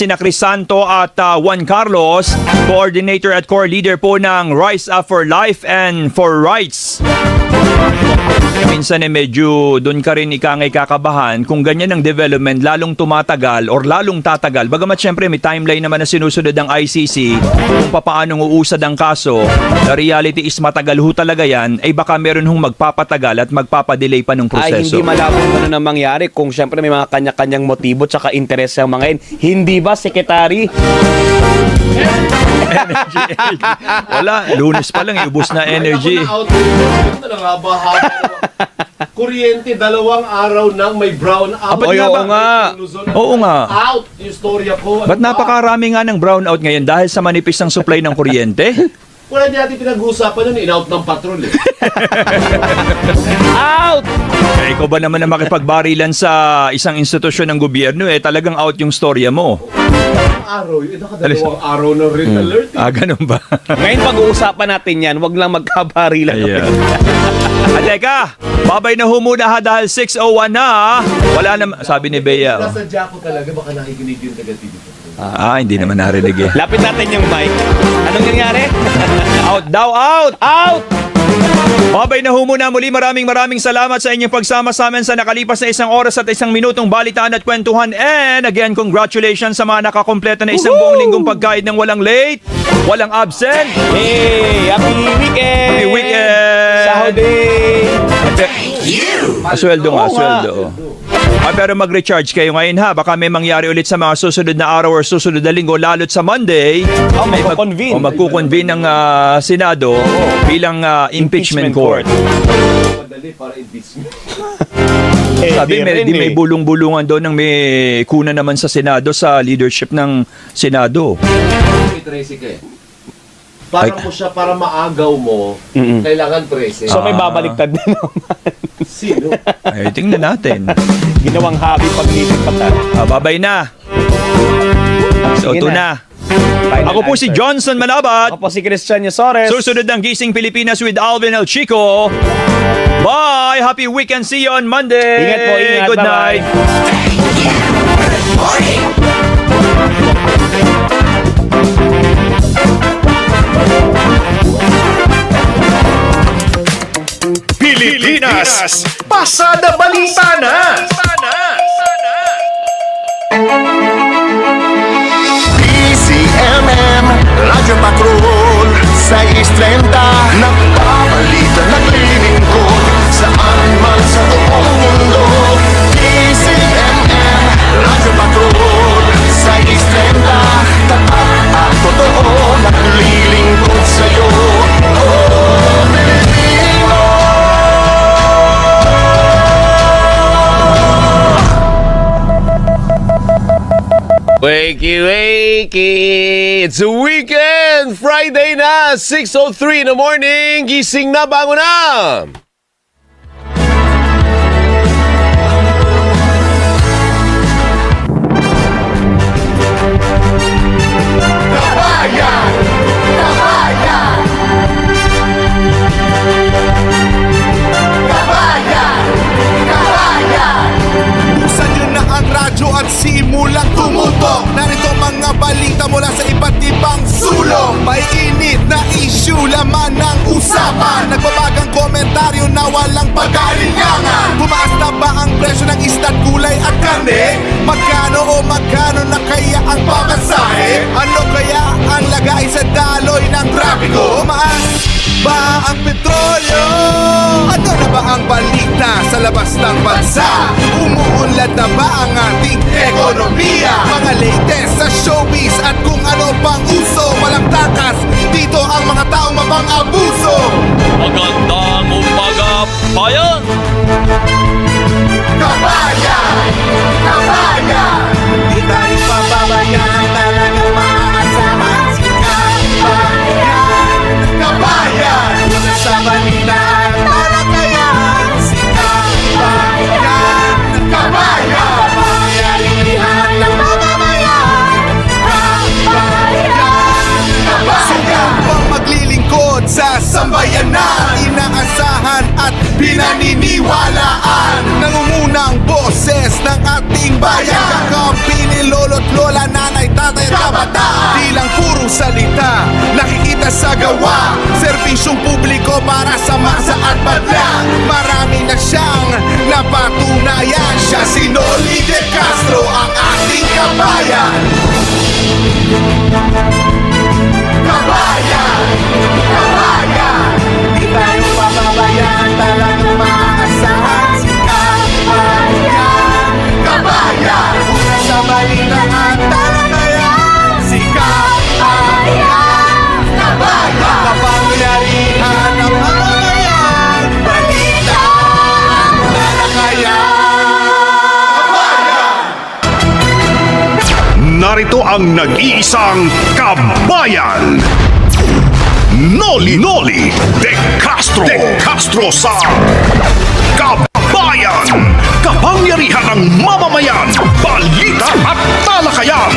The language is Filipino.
sina Crisanto at Juan Carlos, coordinator at core leader po ng Rise Up for Life and for Rights. Minsan medyo doon ka rin ikangay kakabahan kung ganyan ang development lalong tumatagal or lalong tatagal. Bagamat syempre may timeline naman na sinusunod ng ICC kung papaanong uusad ang kaso. The reality is matagal ho talaga yan, ay baka meron hong magpapatagal at magpapadelay pa ng proseso. Ay, hindi malabo na nang mangyari kung syempre may mga kanya-kanyang motibo tsaka interes ng mga yun. Hindi ba, Secretary? Energy. Wala, Lunes pa lang, ubos na energy. Kuryente, 2 araw nang may brown out. Ba't nga ba? Oo nga. Out yung storya ko. Ba't napakarami nga ng brownout ngayon dahil sa manipis ng supply ng kuryente? Wala niya natin pinag-uusapan yun, in-out ng patrol eh. Out! Eh, ikaw ba naman na makipagbarilan sa isang institusyon ng gobyerno, talagang out yung storya mo. Araw, yun, naka-2 araw ng red alert. Ganun ba? Ngayon pag-uusapan natin yan, wag lang magkabarilan. Ayan. Teka, babay na ho muna ha dahil 6:01 na ha. Wala na, sabi ni Bea. Nasadya ko talaga, baka nakikinig yung taga-TV. Hindi naman narinig eh. Lapit natin yung mic. Anong nangyari? Out daw, out! Out! Babay na ho muna muli. Maraming salamat sa inyong pagsama sa amin sa nakalipas na 1 oras at 1 minutong balitaan at kwentuhan. And again, congratulations sa mga nakakompleto na isang buong linggong pagkain ng walang late, walang absent. Hey! Happy weekend! Happy weekend! Sahodin! Sweldo nga, sweldo. Pero mag-recharge kayo ngayon ha. Baka may mangyari ulit sa mga susunod na araw or susunod na linggo, lalo't sa Monday. Magkukonvene ng Senado bilang impeachment court. Madali para impeachment. Sabi, may bulong-bulungan doon ng may kuna naman sa Senado sa leadership ng Senado. Tracy ka eh. Para mo siya, para maagaw mo, kailangan 13. So may babaliktad din naman. Sino? Ay, tingnan natin. Ginawang hobby paglilipatan. Babay na. So, ito na. Ako po si Johnson Manabat. Ako po si Christian Yasores. Susunod ng Gising Pilipinas with Alvin El Chico. Bye! Happy weekend! See you on Monday! Ingat po, ingat. Good Bye-bye. night! Pilipinas, Pasada Balita na! PCMM, Radyo Patrol, 6:30, nagbabalita, naglilingkod, saan man sa buong mundo. PCMM, Radyo Patrol, 6:30, tapat at totoo, naglilingkod sa'yo. Oh, Pilipino! Wakey, wakey! It's a weekend! Friday na! 6:03 in the morning! Gising na! Bango na! Kabayan! Kabayan! Kabayan! Kabayan! Buksan nyo na ang radyo at simulang tumutok. Narito mga balita mula sa iba't ibang sulong. May init na issue, laman ng usapan. Nagbabagang komentaryo na walang pag-alinlangan. Tumaas na ba ang presyo ng isda't gulay at karne? Magkano na kaya ang pamasahe? Ano kaya ang lagay sa daloy ng trapiko? Tumaas ba ang petrolyo? Ano na ba ang balita sa labas ng bansa? Umuunlad na ba ang ating ekonomiya? Mga latest sa showbiz at kung ano pang uso. Walang takas, dito ang mga taong mapang-abuso. Magandang umaga, bayan! Kabayan! Kabayan! Di tayo pababayaan, talagang maasahan si Kabayan! Kabayan! Sa balitaan, talakayan si Kabayan! Kabayan! Pangyarihan ng mamamayan! Kabayan! Kabayan! Sugang pang maglilingkod sa sambayanan, inaasahan at pinaniniwalaan. Nangungunang boses ng ating bayan. serbisyong publiko para sa masa at badla. Marami na siyang napatunayan. Siya si Noli De Castro, ang ating kabayan. Kabayan! Kabayan! Di tayo pababayaan, talagang maaasahan si Kabayan! Kabayan! Una sa balita at talakayan, si Kabayan! Kabayan! Kapangyarihan ng mamamayan, balita at talakayan! Narito ang nag-iisang kabayan. Noli De Castro sa Kabayan. Kapangyarihan ng mamamayan, balita at talakayan.